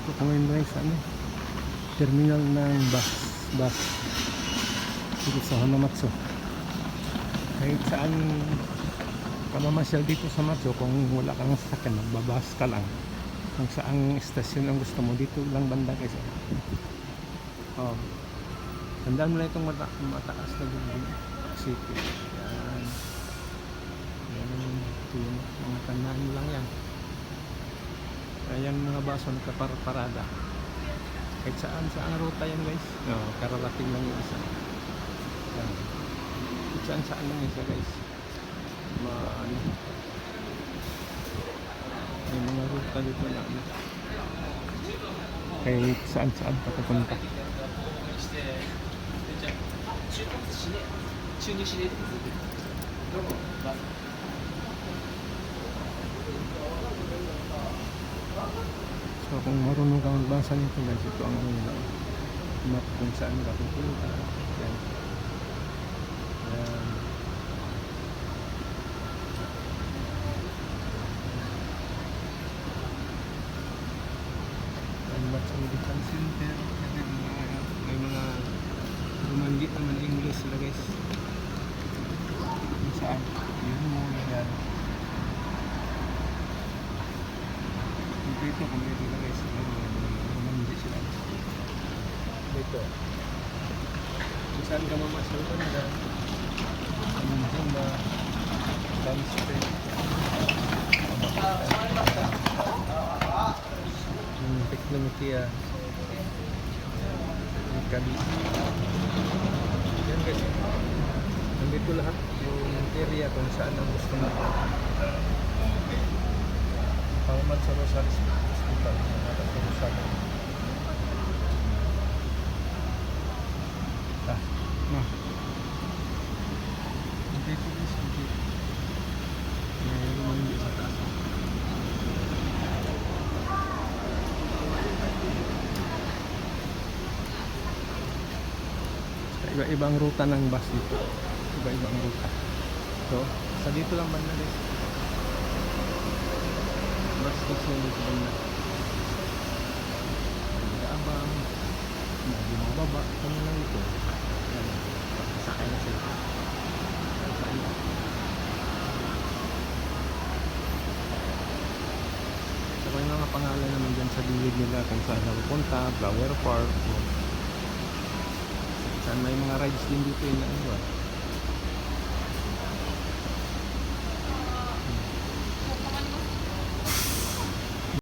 Dito ko ngayon guys sa terminal ng bus dito sa Hamamatsu. Kahit saan ka mamasyal dito sa Matsu, kung wala kang sasakyan, magbabas ka lang kung saang istasyon ang gusto mo, dito lang banda guys. Oh, tandaan mo na itong mataas na building city. Yan, ito yung mga tandaan mo lang yan. Ayan mga baso nagkaparada kahit saan ruta yan guys. Kararating lang yung isa. Yan. Kahit saan lang isa guys. May mga ruta dito na kahit saan pa pupunta. So kung marunong kang magbasa nito guys, ito ang map kung saan ka pupunta. Yan. Yan. Matsu Medical Center. May mga rumanggit naman English sila guys. Kung saan? Yun mo yan. Dito kung dito na guys, rumanggit sila dito. Kung saan ka mamasal ko na dyan ba downstream teknolohiya kabi. Yan guys, nandito lahat yung area kung saan ang gusto mo. Pangmat sa Rosales Hospital, natin sa Rosales. Nandito guys, nandito. May rumandi sa taas. Iba-ibang ruta ng bus dito. Iba-ibang ruta. So, sa dito lang banda guys. Bus station dito banda. Nag-aabang. Hindi mo baba. Kung lang ito. Yan. Sakay na sila. So, may mga pangalan naman dyan sa gilid nila kung saan na pupunta. Flower Park. Saan may mga rides din dito yun na ano.